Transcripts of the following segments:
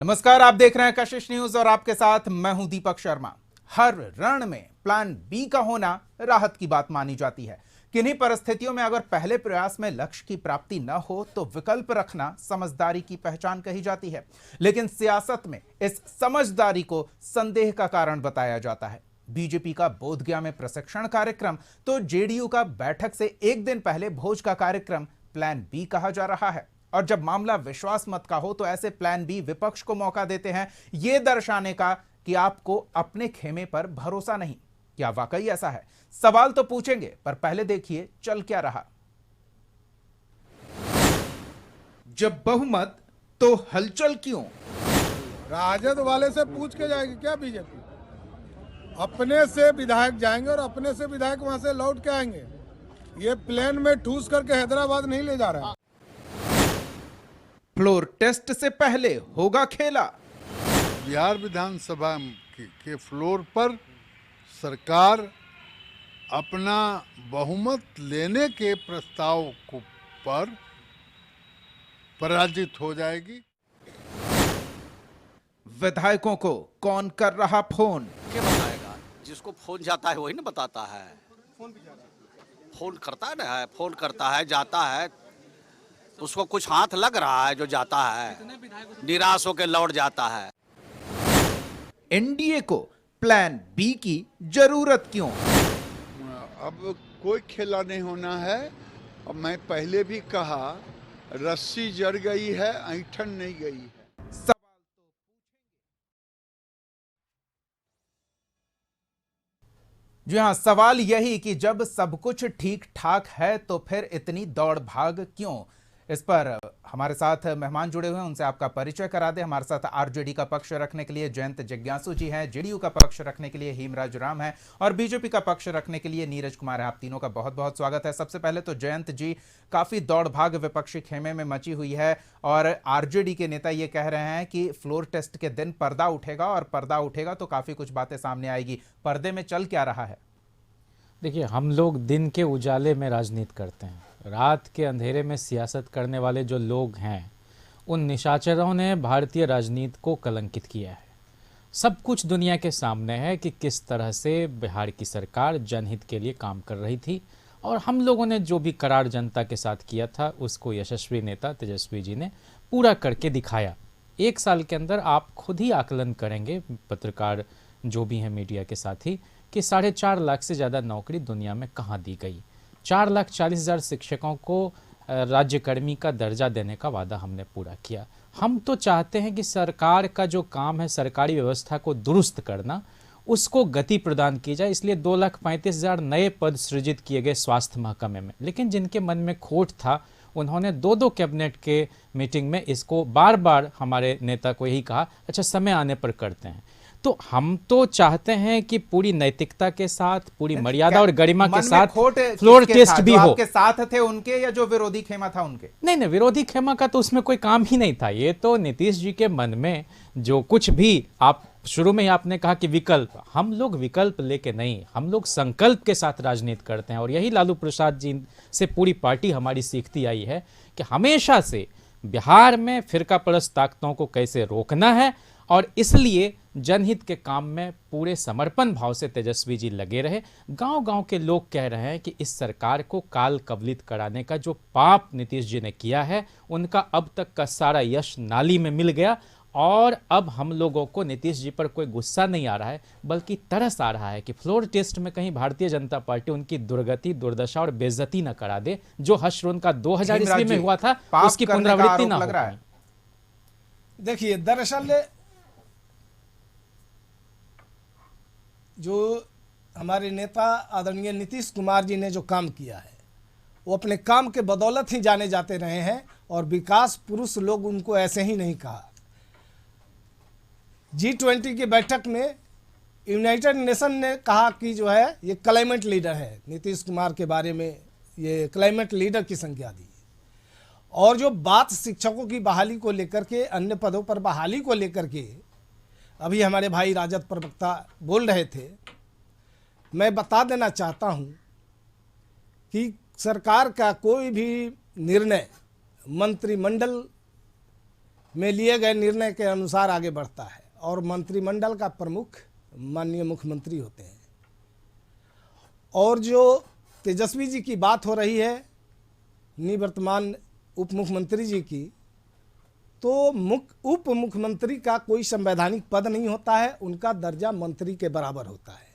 नमस्कार, आप देख रहे हैं कशिश न्यूज और आपके साथ मैं हूं दीपक शर्मा। हर रण में प्लान बी का होना राहत की बात मानी जाती है। किन्हीं परिस्थितियों में अगर पहले प्रयास में लक्ष्य की प्राप्ति न हो तो विकल्प रखना समझदारी की पहचान कही जाती है। लेकिन सियासत में इस समझदारी को संदेह का कारण बताया जाता है। बीजेपी का बोधगया में प्रशिक्षण कार्यक्रम तो जेडीयू का बैठक से एक दिन पहले भोज का कार्यक्रम प्लान बी कहा जा रहा है। और जब मामला विश्वास मत का हो तो ऐसे प्लान बी विपक्ष को मौका देते हैं यह दर्शाने का कि आपको अपने खेमे पर भरोसा नहीं। क्या वाकई ऐसा है? सवाल तो पूछेंगे, पर पहले देखिए चल क्या रहा। जब बहुमत तो हलचल क्यों? राजद वाले से पूछ के जाएगी क्या बीजेपी? अपने से विधायक जाएंगे और अपने से विधायक वहां से लौट के आएंगे। ये प्लेन में ठूस करके हैदराबाद नहीं ले जा रहा है। फ्लोर टेस्ट से पहले होगा खेला। बिहार विधानसभा के फ्लोर पर सरकार अपना बहुमत लेने के प्रस्ताव को पर पराजित हो जाएगी। विधायकों को कौन कर रहा फोन? क्या बताएगा? जिसको फोन जाता है वही ना बताता है। फोन करता है ना, फोन करता है, जाता है, उसको कुछ हाथ लग रहा है जो जाता है, निराश होकर लौट जाता है। एनडीए को प्लान बी की जरूरत क्यों? अब कोई खेला नहीं होना है। अब मैं पहले भी कहा, रस्सी जड़ गई है, ऐंठन नहीं गई है। जी हां, सवाल यही कि जब सब कुछ ठीक ठाक है तो फिर इतनी दौड़ भाग क्यों? इस पर हमारे साथ मेहमान जुड़े हुए हैं, उनसे आपका परिचय करा दें। हमारे साथ आरजेडी का पक्ष रखने के लिए जयंत जिज्ञासु जी हैं, जेडीयू का पक्ष रखने के लिए हेमराज राम है और बीजेपी का पक्ष रखने के लिए नीरज कुमार है। आप तीनों का बहुत बहुत स्वागत है। सबसे पहले तो जयंत जी, काफी दौड़ भाग विपक्षी खेमे में मची हुई है और आरजेडी के नेता ये कह रहे हैं कि फ्लोर टेस्ट के दिन पर्दा उठेगा और पर्दा उठेगा तो काफी कुछ बातें सामने आएगी। पर्दे में चल क्या रहा है? देखिए, हम लोग दिन के उजाले में राजनीति करते हैं, रात के अंधेरे में सियासत करने वाले जो लोग हैं उन निशाचरों ने भारतीय राजनीति को कलंकित किया है। सब कुछ दुनिया के सामने है कि किस तरह से बिहार की सरकार जनहित के लिए काम कर रही थी और हम लोगों ने जो भी करार जनता के साथ किया था उसको यशस्वी नेता तेजस्वी जी ने पूरा करके दिखाया। एक साल के अंदर आप खुद ही आकलन करेंगे, पत्रकार जो भी हैं मीडिया के साथी, कि 4.5 लाख से ज़्यादा नौकरी दुनिया में कहाँ दी गई। 4,40,000 शिक्षकों को राज्यकर्मी का दर्जा देने का वादा हमने पूरा किया। हम तो चाहते हैं कि सरकार का जो काम है सरकारी व्यवस्था को दुरुस्त करना, उसको गति प्रदान की जाए। इसलिए 2,35,000 नए पद सृजित किए गए स्वास्थ्य महकमे में। लेकिन जिनके मन में खोट था उन्होंने 2 कैबिनेट के मीटिंग में इसको बार बार हमारे नेता को यही कहा, अच्छा समय आने पर करते हैं। तो हम तो चाहते हैं कि पूरी नैतिकता के साथ, पूरी मर्यादा और गरिमा के साथ फ्लोर टेस्ट भी हो। आपके साथ थे उनके या जो विरोधी खेमा था उनके? नहीं, विरोधी खेमा का तो उसमें कोई काम ही नहीं था। ये तो नीतीश जी के मन में जो कुछ भी, आप शुरू में ही आपने कहा कि विकल्प, हम लोग विकल्प लेके नहीं, हम लोग संकल्प के साथ राजनीति करते हैं। और यही लालू प्रसाद जी से पूरी पार्टी हमारी सीखती आई है कि हमेशा से बिहार में फिरका परस्त ताकतों को कैसे रोकना है। और इसलिए जनहित के काम में पूरे समर्पण भाव से तेजस्वी जी लगे रहे। गांव-गांव के लोग कह रहे हैं कि इस सरकार को काल कवलित कराने का जो पाप नीतीश जी ने किया है उनका अब तक का सारा यश नाली में मिल गया। और अब हम लोगों को नीतीश जी पर कोई गुस्सा नहीं आ रहा है, बल्कि तरस आ रहा है कि फ्लोर टेस्ट में कहीं भारतीय जनता पार्टी उनकी दुर्गति, दुर्दशा और बेइज्जती न करा दे। जो हश्र उनका 2000 ईस्वी में हुआ था उसकी पुनरावृत्ति न हो। देखिए, दरअसल जो हमारे नेता आदरणीय नीतीश कुमार जी ने जो काम किया है वो अपने काम के बदौलत ही जाने जाते रहे हैं और विकास पुरुष लोग उनको ऐसे ही नहीं कहा। G20 की बैठक में यूनाइटेड नेशन ने कहा कि जो है ये क्लाइमेट लीडर है। नीतीश कुमार के बारे में ये क्लाइमेट लीडर की संज्ञा दी। और जो बात शिक्षकों की बहाली को लेकर के, अन्य पदों पर बहाली को लेकर के अभी हमारे भाई राजद प्रवक्ता बोल रहे थे, मैं बता देना चाहता हूं कि सरकार का कोई भी निर्णय मंत्रिमंडल में लिए गए निर्णय के अनुसार आगे बढ़ता है और मंत्रिमंडल का प्रमुख माननीय मुख्यमंत्री होते हैं। और जो तेजस्वी जी की बात हो रही है निवर्तमान उप मुख्यमंत्री जी की, तो उप मुख्यमंत्री का कोई संवैधानिक पद नहीं होता है, उनका दर्जा मंत्री के बराबर होता है।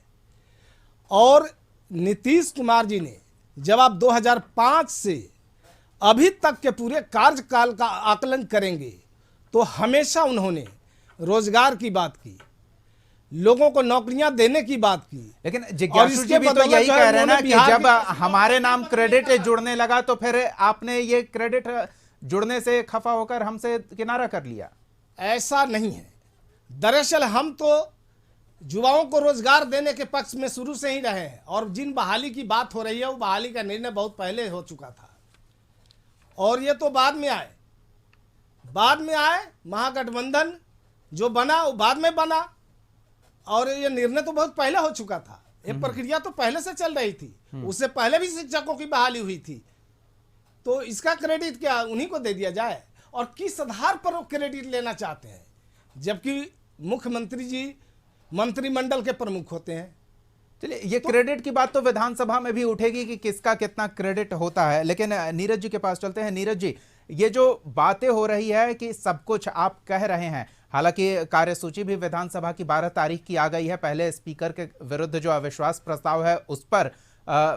और नीतीश कुमार जी ने जब आप 2005 से अभी तक के पूरे कार्यकाल का आकलन करेंगे तो हमेशा उन्होंने रोजगार की बात की, लोगों को नौकरियां देने की बात की। लेकिन जिज्ञासु जी भी तो यही कह रहे हैं ना कि जब हमारे नाम क्रेडिट जुड़ने लगा तो फिर आपने ये क्रेडिट जुड़ने से खफा होकर हमसे किनारा कर लिया। ऐसा नहीं है। दरअसल हम तो युवाओं को रोजगार देने के पक्ष में शुरू से ही रहे हैं और जिन बहाली की बात हो रही है वो बहाली का निर्णय बहुत पहले हो चुका था और ये तो बाद में आए महागठबंधन जो बना वो बाद में बना और ये निर्णय तो बहुत पहले हो चुका था। ये प्रक्रिया तो पहले से चल रही थी, उससे पहले भी शिक्षकों की बहाली हुई थी। तो इसका क्रेडिट क्या उन्हीं को दे दिया जाए? और किस आधार पर वो क्रेडिट लेना चाहते हैं जबकि मुख्यमंत्री जी मंत्रिमंडल के प्रमुख होते हैं? चलिए, ये क्रेडिट की बात तो विधानसभा में भी उठेगी कि किसका कितना क्रेडिट होता है, लेकिन नीरज जी के पास चलते हैं। नीरज जी, ये जो बातें हो रही है कि सब कुछ आप कह रहे हैं, हालांकि कार्यसूची भी विधानसभा की 12 तारीख की आ गई है। पहले स्पीकर के विरुद्ध जो अविश्वास प्रस्ताव है उस पर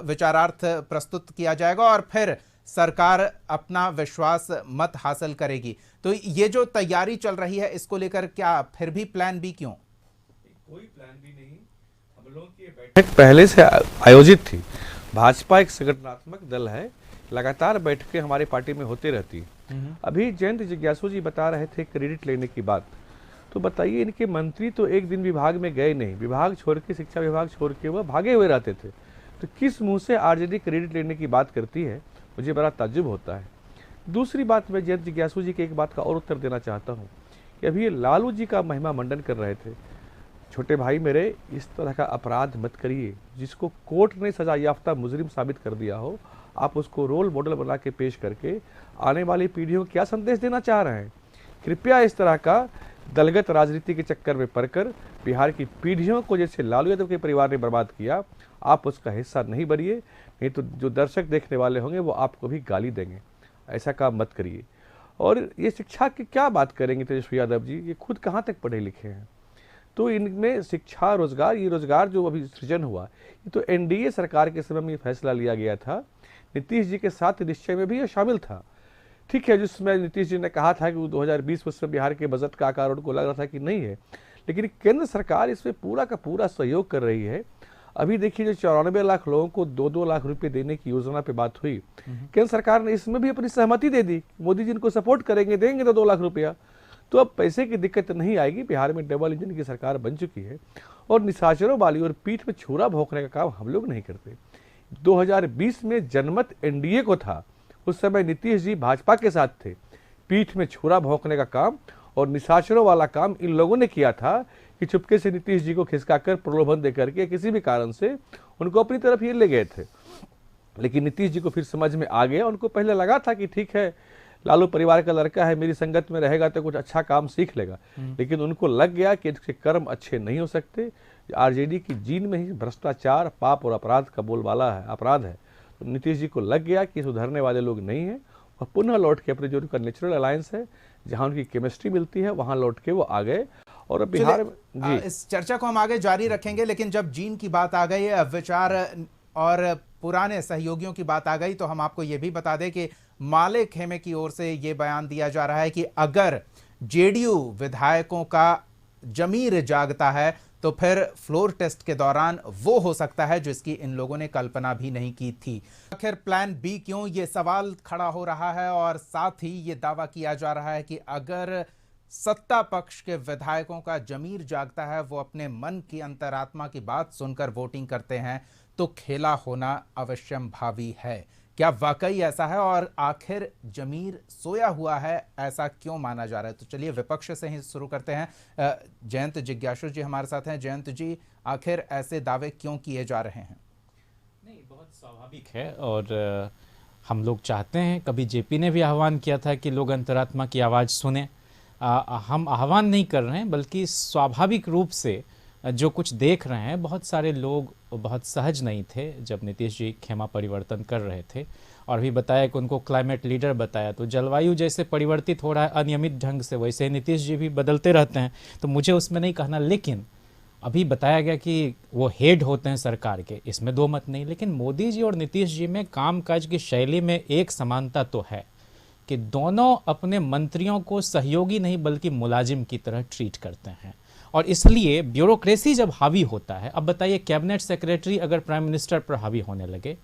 विचारार्थ प्रस्तुत किया जाएगा और फिर सरकार अपना विश्वास मत हासिल करेगी। तो ये जो तैयारी चल रही है इसको लेकर क्या फिर भी प्लान बी क्यों? कोई प्लान भी नहीं। हम लोगों की बैठक पहले से आयोजित थी। भाजपा एक संगठनात्मक दल है, लगातार बैठकें हमारी पार्टी में होती रहती है। अभी जयंत जिज्ञासु जी बता रहे थे क्रेडिट लेने की बात, तो बताइए इनके मंत्री तो एक दिन विभाग में गए नहीं, विभाग छोड़ के, शिक्षा विभाग छोड़ के वह भागे हुए रहते थे। तो किस मुंह से आरजेडी क्रेडिट लेने की बात करती है, मुझे बड़ा ताज्जुब होता है। दूसरी बात, मैं जयंत जिज्ञासु जी के एक बात का और उत्तर देना चाहता हूँ कि अभी ये लालू जी का महिमा मंडन कर रहे थे। छोटे भाई मेरे, इस तरह का अपराध मत करिए। जिसको कोर्ट ने सजा याफ्ता मुजरिम साबित कर दिया हो, आप उसको रोल मॉडल बना के पेश करके आने वाली पीढ़ियों को क्या संदेश देना चाह रहे हैं? कृपया इस तरह का दलगत राजनीति के चक्कर में पड़कर बिहार की पीढ़ियों को जैसे लालू यादव के परिवार ने बर्बाद किया, आप उसका हिस्सा नहीं बनिए, नहीं तो जो दर्शक देखने वाले होंगे वो आपको भी गाली देंगे। ऐसा काम मत करिए। और ये शिक्षा की क्या बात करेंगे तेजस्वी यादव जी? ये खुद कहाँ तक पढ़े लिखे हैं? तो इनमें शिक्षा, रोजगार, ये रोजगार जो अभी सृजन हुआ, ये तो एनडीए सरकार के समय में ये फैसला लिया गया था। नीतीश जी के साथ निश्चय में भी ये शामिल था। ठीक है, जिसमें नीतीश जी ने कहा था कि 2020 में बिहार के बजट का आकार उनको लग रहा था कि नहीं है, लेकिन केंद्र सरकार इसमें पूरा का पूरा सहयोग कर रही है। अभी देखिए, जो 94 लाख लोगों को 2-2 लाख रुपए देने की योजना पे बात हुई, केंद्र सरकार ने इसमें भी अपनी सहमति दे दी। मोदी जी इनको सपोर्ट करेंगे, देंगे तो 2 लाख रुपया। तो अब पैसे की दिक्कत नहीं आएगी। बिहार में डबल इंजन की सरकार बन चुकी है और निशाचरों वाली और पीठ में छुरा भोंकने का काम हम लोग नहीं करते। 2020 में जनमत एनडीए को था, उस समय नीतीश जी भाजपा के साथ थे। पीठ में छुरा भोंकने का काम और निशाचरों वाला काम इन लोगों ने किया था कि चुपके से नीतीश जी को खिसकाकर प्रलोभन देकर के किसी भी कारण से उनको अपनी तरफ ही ले गए थे। लेकिन नीतीश जी को फिर समझ में आ गया। उनको पहले लगा था कि ठीक है, लालू परिवार का लड़का है, मेरी संगत में रहेगा तो कुछ अच्छा काम सीख लेगा, लेकिन उनको लग गया कि इसके कर्म अच्छे नहीं हो सकते। आरजेडी की जीन में ही भ्रष्टाचार, पाप और अपराध का बोलबाला है, अपराध है। तो नीतीश जी को लग गया कि सुधरने वाले लोग नहीं हैं और पुनः लौट के अपने जो उनका नेचुरल अलायंस है, जहां उनकी केमिस्ट्री मिलती है, वहां लौट के वो आ गए। और बिहार में जी इस चर्चा को हम आगे जारी रखेंगे, लेकिन जब जीन की बात आ गई, विचार और पुराने सहयोगियों की बात आ गई, तो हम आपको ये भी बता दें कि माले खेमे की ओर से ये बयान दिया जा रहा है कि अगर जेडीयू विधायकों का जमीर जागता है तो फिर फ्लोर टेस्ट के दौरान वो हो सकता है जिसकी इन लोगों ने कल्पना भी नहीं की थी। आखिर प्लान बी क्यों, ये सवाल खड़ा हो रहा है और साथ ही ये दावा किया जा रहा है कि अगर सत्ता पक्ष के विधायकों का जमीर जागता है, वो अपने मन की अंतरात्मा की बात सुनकर वोटिंग करते हैं, तो खेला होना अवश्यम भावी है। क्या वाकई ऐसा है और आखिर जमीर सोया हुआ है, ऐसा क्यों माना जा रहा है? तो चलिए विपक्ष से ही शुरू करते हैं। जयंत जिज्ञासु जी हमारे साथ हैं। जयंत जी, आखिर ऐसे दावे क्यों किए जा रहे हैं? नहीं, बहुत स्वाभाविक है और हम लोग चाहते हैं, कभी जेपी ने भी आह्वान किया था कि लोग अंतरात्मा की आवाज़ सुने। हम आह्वान नहीं कर रहे हैं, बल्कि स्वाभाविक रूप से जो कुछ देख रहे हैं, बहुत सारे लोग बहुत सहज नहीं थे जब नीतीश जी खेमा परिवर्तन कर रहे थे, और भी बताया कि उनको क्लाइमेट लीडर बताया। तो जलवायु जैसे परिवर्तित हो रहा है अनियमित ढंग से, वैसे ही नीतीश जी भी बदलते रहते हैं, तो मुझे उसमें नहीं कहना। लेकिन अभी बताया गया कि वो हेड होते हैं सरकार के, इसमें दो मत नहीं। लेकिन मोदी जी और नीतीश जी में कामकाज की शैली में एक समानता तो है कि दोनों अपने मंत्रियों को सहयोगी नहीं बल्कि मुलाजिम की तरह ट्रीट करते हैं, और इसलिए ब्यूरोक्रेसी जब हावी होता है, अब बताइए कैबिनेट सेक्रेटरी अगर प्राइम मिनिस्टर पर हावी होने लगे,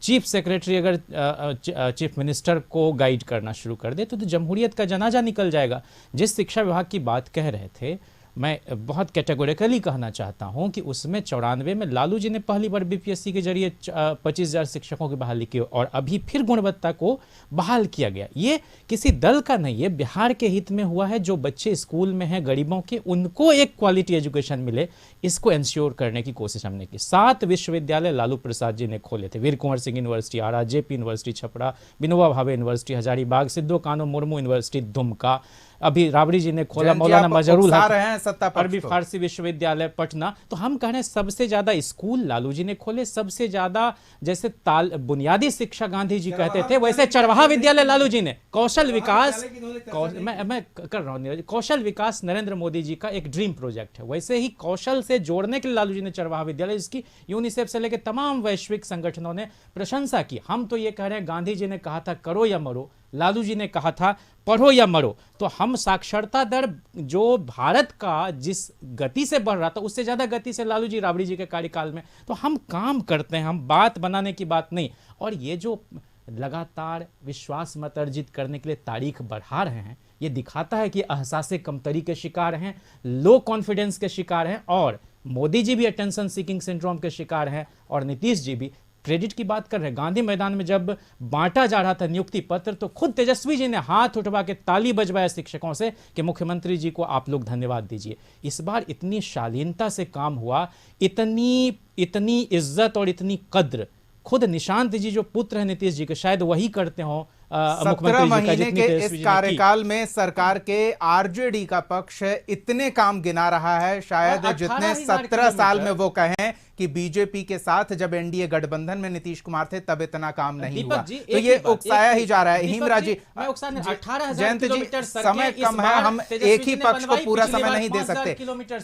चीफ सेक्रेटरी अगर चीफ मिनिस्टर को गाइड करना शुरू कर दे, तो जमहूरियत का जनाजा निकल जाएगा। जिस शिक्षा विभाग की बात कह रहे थे, मैं बहुत कैटेगोरिकली कहना चाहता हूं कि उसमें 94 में लालू जी ने पहली बार बीपीएससी के जरिए 25,000 शिक्षकों की बहाली की, और अभी फिर गुणवत्ता को बहाल किया गया। ये किसी दल का नहीं है, बिहार के हित में हुआ है। जो बच्चे स्कूल में हैं गरीबों के, उनको एक क्वालिटी एजुकेशन मिले, इसको इंश्योर करने की कोशिश हमने की। 7 विश्वविद्यालय लालू प्रसाद जी ने खोले थे, वीर कुंवर सिंह यूनिवर्सिटी आरा, JP university Chhapra, Vinoba Bhave university Hazaribagh, सिद्धो कानो मुर्मू यूनिवर्सिटी दुमका, अभी राबड़ी जी ने खोला मौलाना मजरूल अरबी फारसी विश्वविद्यालय पटना। तो हम कह रहे हैं सबसे ज्यादा स्कूल लालू जी ने खोले, सबसे ज्यादा जैसे बुनियादी शिक्षा गांधी जी कहते थे, वैसे चरवाहा विद्यालय लालू जी ने, कौशल विकास मैं कर रहा हूँ, कौशल विकास नरेंद्र मोदी जी का एक ड्रीम प्रोजेक्ट है, वैसे ही कौशल से जोड़ने के लिए लालू जी ने चरवाहा विद्यालय, इसकी यूनिसेफ से लेकर तमाम वैश्विक संगठनों ने प्रशंसा की। हम तो ये कह रहे हैं गांधी जी ने कहा था करो या मरो, लालू जी ने कहा था पढ़ो या मरो। तो हम साक्षरता दर जो भारत का जिस गति से बढ़ रहा था, उससे ज्यादा गति से लालू जी राबड़ी जी के कार्यकाल में, तो हम काम करते हैं, हम बात बनाने की बात नहीं। और ये जो लगातार विश्वास मत अर्जित करने के लिए तारीख बढ़ा रहे हैं, ये दिखाता है कि एहसास कमतरी के शिकार हैं, लो कॉन्फिडेंस के शिकार हैं, और मोदी जी भी अटेंशन सीकिंग सिंड्रोम के शिकार हैं, और नीतीश जी भी। क्रेडिट की बात कर रहे हैं, गांधी मैदान में जब बांटा जा रहा था नियुक्ति पत्र, तो खुद तेजस्वी जी ने हाथ उठवा के ताली बजवाया शिक्षकों से कि मुख्यमंत्री जी को आप लोग धन्यवाद दीजिए। इस बार इतनी शालीनता से काम हुआ, इतनी इज्जत और इतनी कद्र खुद निशांत जी जो पुत्र हैं नीतीश जी के, शायद वही करते हो। 17 महीने के इस कार्यकाल में सरकार के आरजेडी का पक्ष इतने काम गिना रहा है, शायद जितने 17 साल में वो कहें कि बीजेपी के साथ जब एनडीए गठबंधन में नीतीश कुमार थे तब इतना काम नहीं हुआ। तो ये उकसाया ही जा रहा है। हिमराज जी, जयंत जी, समय कम है, हम एक ही पक्ष को पूरा समय नहीं दे सकते।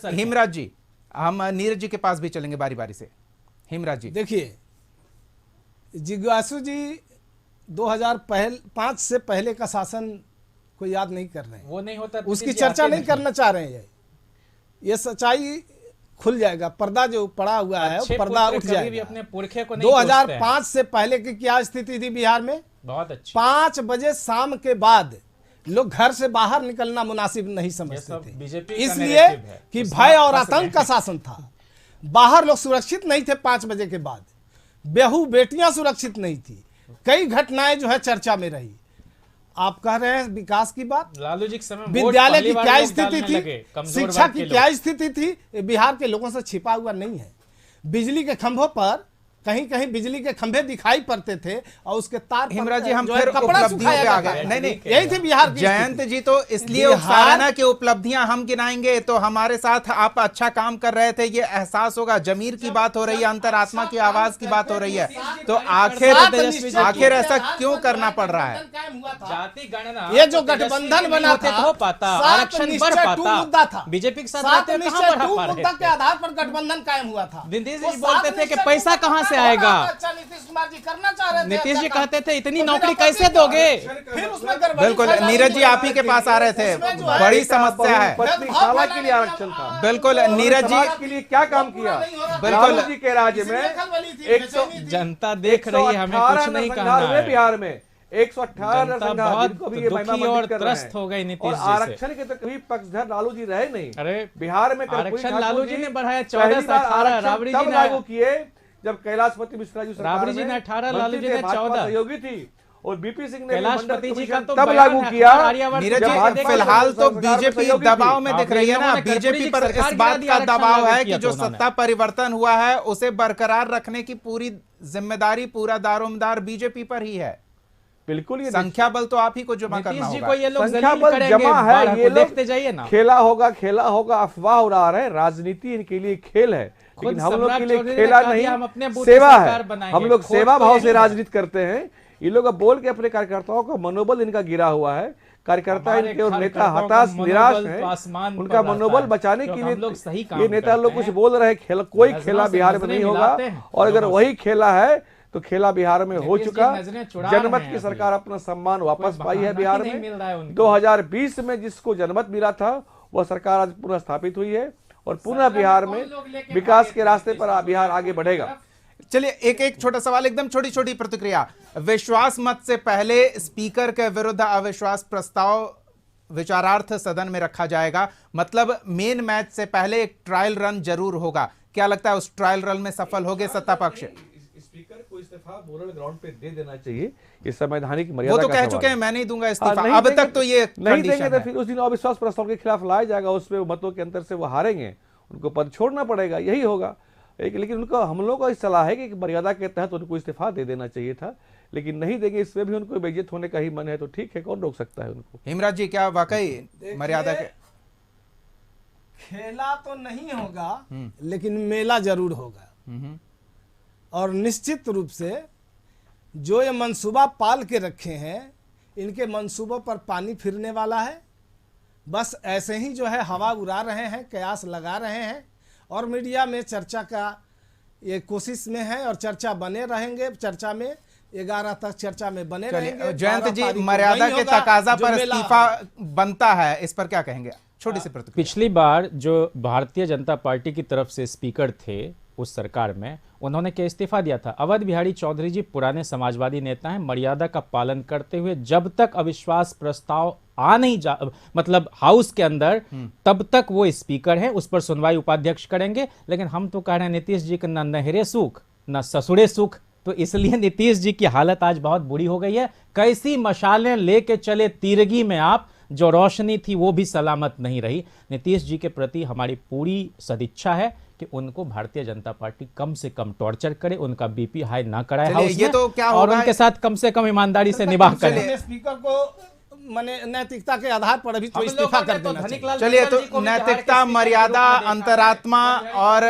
हिमराज जी, हम नीरज जी के पास भी चलेंगे बारी बारी से। हिमराज जी, देखिए, जिज्ञासु जी 2005 से पहले का शासन को याद नहीं कर रहे हैं, वो नहीं होता, उसकी चर्चा नहीं करना चाह रहे हैं। ये सच्चाई खुल जाएगा, पर्दा जो पड़ा हुआ है वो पर्दा उठ जाएगा। अपने पुरखे को नहीं 2005 से पहले की क्या स्थिति थी बिहार में? बहुत अच्छी। 5 बजे शाम के बाद लोग घर से बाहर निकलना मुनासिब नहीं समझते थे, इसलिए कि भय और आतंक का शासन था। बाहर लोग सुरक्षित नहीं थे 5 बजे के बाद, बेहू बेटियां सुरक्षित नहीं थी, कई घटनाएं जो है चर्चा में रही। आप कह रहे हैं विकास की बात, लालू जी के समय विद्यालय की क्या स्थिति थी, शिक्षा की क्या स्थिति थी, बिहार के लोगों से छिपा हुआ नहीं है। बिजली के खंभों पर कहीं कहीं बिजली के खंभे दिखाई पड़ते थे और उसके तार हिमराज जी, हम फिर उपलब्धियों पे आ गए। नहीं, यही थी बिहार की जयंत जी, तो इसलिए उकसाना की उपलब्धियां हम गिनाएंगे तो हमारे साथ आप अच्छा काम कर रहे थे, ये एहसास होगा। जमीर की बात हो रही है, अंतरात्मा की आवाज की बात हो रही है, तो आखिर ऐसा क्यों करना पड़ रहा है? जाति गणना, ये जो गठबंधन बना था, हो पाता, आरक्षण बढ़ पाता, मुद्दा था, बीजेपी के साथ मुद्दा के आधार पर गठबंधन कायम हुआ था। नीतीश जी बोलते थे कि पैसा कहां से आएगा, अच्छा नीतीश कुमार जी करना चाह रहे थे, नीतीश जी कहते थे इतनी नौकरी कैसे दोगे? फिर उसमें बिल्कुल, नीरज जी आप ही के पास आ रहे थे, बड़ी समस्या है। शाला के लिए आरक्षण था, बिल्कुल नीरज जी के लिए क्या काम किया? बिल्कुल जी के राज्य में 100 जनता देख रही है, हमें कुछ नहीं कहना है। बिहार में 118 जनता बहुत दुखी और त्रस्त हो गई नीतीश जी से। आरक्षण के तो कभी पक्षधर लालू जी रहे नहीं। अरे बिहार में आरक्षण लालू जी ने बढ़ाया 14 से 18, राबड़ी जी ने लागू किए जब कैलाशपति मिश्रा जी राबड़ी जी ने 18, लालू जी ने 14 सहयोगी थी, और बीपी सिंह ने कैलाशपति जी का तो तब लागू किया। नीरज जी, फिलहाल तो बीजेपी दबाव में दिख रही है ना, बीजेपी पर इस बात का दबाव है कि जो सत्ता परिवर्तन हुआ है उसे बरकरार रखने की पूरी जिम्मेदारी, पूरा दारोमदार बीजेपी पर ही है। बिल्कुल ये संख्या बल तो आप ही को जमा करना नीतीश जी होगा। को ये लोग संख्या जलील बल करेंगे, जमा है, बारह ये को लोग देखते जाइए ना। खेला होगा अफवाह उड़ा रहे हैं। राजनीति इनके लिए खेल है, लेकिन हम लोग सम्राट के लिए चौधरी ने खेला कहा दिया, हम नहीं, अपने बूथ की सेवा सरकार है। बनाएंगे। हम लोग खोज सेवा तो भाव यही से है। राजनीति करते हैं। ये लोग अब बोल के अपने कार्यकर्ताओं का मनोबल इनका गिरा हुआ है। कार्यकर्ता हमारे इनके और नेता कार्यकर्ताओं का हताश निराश मनोबल हैं। तो आसमान उनका पर रहता मनोबल है, बचाने क्योंकि के हम लोग सही लिए काम ये नेता लोग करते कुछ हैं। बोल रहे हैं, कोई नजरों खेला से बिहार में नजरें नहीं होगा। मिलाते हैं और अगर लोगों वही खेला है तो खेला बिहार में हो नीतीश जी चुका। नजरें चुरा रहे जनमत हैं की अभी। सरकार अपना सम्मान वापस कोई पाई है बहाना बिहार ही नहीं में। मिल रहा है उनको। 2020 में जिसको जनमत मिला था वह सरकार आज पुनः स्थापित हुई है और पुनः बिहार में विकास के रास्ते पर बिहार आगे बढ़ेगा। चलिए एक छोटा सवाल, एकदम छोटी छोटी प्रतिक्रिया। विश्वास मत से पहले स्पीकर के विरुद्ध अविश्वास प्रस्ताव विचारार्थ सदन में रखा जाएगा, मतलब मेन मैच से पहले एक ट्रायल रन जरूर होगा। क्या लगता है उस ट्रायल रन में सफल होगे सत्ता पक्ष? स्पीकर को इस्तीफा मोरल ग्राउंड पे दे देना चाहिए, ये संवैधानिक मर्यादा वो तो का कह सवाल चुके हैं है। मैं नहीं दूंगा हाँ, इस्तीफा, नहीं अब देंगे तक तो ये नहीं देंगे कंडीशन तो है। फिर उस दिन अविश्वास प्रस्ताव के खिलाफ लाया जाएगा, उसमें मतों के अंतर से वो हारेंगे, उनको पद छोड़ना पड़ेगा, यही होगा। लेकिन उनको हम लोग का सलाह है कि मर्यादा के तहत उनको इस्तीफा दे देना चाहिए था, लेकिन नहीं देंगे। इसमें भी उनको बेइज्जत होने का ही मन है तो ठीक है, कौन रोक सकता है उनको। हेमराज जी, क्या वाकई मर्यादा के खेला तो नहीं होगा, लेकिन मेला जरूर होगा। और निश्चित रूप से जो ये मंसूबा पाल के रखे हैं, इनके मंसूबों पर पानी फिरने वाला है। बस ऐसे ही जो है हवा उड़ा रहे हैं, कयास लगा रहे हैं और मीडिया में चर्चा का ये कोशिश में है और चर्चा बने रहेंगे। चर्चा में 11 तक चर्चा में बने रहेंगे। जयंत 12 जी, तारीख को मर्यादा वही के होगा तकाजा जो पर मेला- इस्तीफा बनता है, इस पर क्या कहेंगे? छोटी सी प्रतिक्रिया। पिछली बार जो भारतीय जनता पार्टी की तरफ से स्पीकर थे उस सरकार में, उन्होंने क्या इस्तीफा दिया था? अवध बिहारी चौधरी जी पुराने समाजवादी नेता हैं, मर्यादा का पालन करते हुए जब तक अविश्वास प्रस्ताव आ नहीं जा मतलब हाउस के अंदर, तब तक वो स्पीकर हैं, उस पर सुनवाई उपाध्यक्ष करेंगे। लेकिन हम तो कह रहे हैं नीतीश जी के न नहरे सुख न ससुरे सुख, तो इसलिए नीतीश जी की हालत आज बहुत बुरी हो गई है। कैसी मशालें लेके चले तीरगी में आप, जो रोशनी थी वो भी सलामत नहीं रही। नीतीश जी के प्रति हमारी पूरी सदिच्छा है कि उनको भारतीय जनता पार्टी कम से कम टॉर्चर करे, उनका बीपी हाई ना कराए चलिए, हाउस ये में, तो क्या और होगा? उनके साथ कम से कम ईमानदारी से निभाह करें। चलिए, स्पीकर को माने नैतिकता के आधार पर अभी तो इस्तीफा कर देना चाहिए। चलिए, तो नैतिकता, मर्यादा, अंतरात्मा और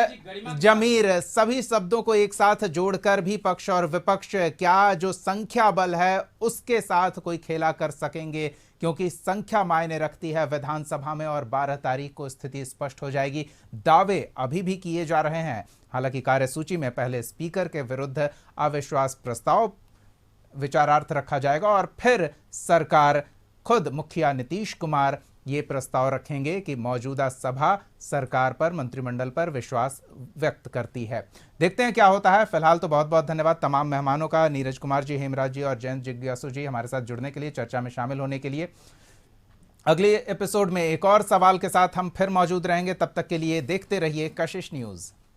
जमीर, सभी शब्दों को एक साथ जोड़कर भी पक्ष और विपक्ष क्या जो संख्या बल है उसके साथ कोई खेला कर सकेंगे, क्योंकि संख्या मायने रखती है विधानसभा में और 12 तारीख को स्थिति स्पष्ट हो जाएगी। दावे अभी भी किए जा रहे हैं। हालांकि कार्यसूची में पहले स्पीकर के विरुद्ध अविश्वास प्रस्ताव विचारार्थ रखा जाएगा और फिर सरकार, खुद मुखिया नीतीश कुमार ये प्रस्ताव रखेंगे कि मौजूदा सभा सरकार पर, मंत्रिमंडल पर विश्वास व्यक्त करती है। देखते हैं क्या होता है। फिलहाल तो बहुत बहुत धन्यवाद तमाम मेहमानों का, नीरज कुमार जी, हेमराज जी और जयंत जिज्ञासु जी, हमारे साथ जुड़ने के लिए, चर्चा में शामिल होने के लिए। अगले एपिसोड में एक और सवाल के साथ हम फिर मौजूद रहेंगे। तब तक के लिए देखते रहिए कशिश न्यूज़।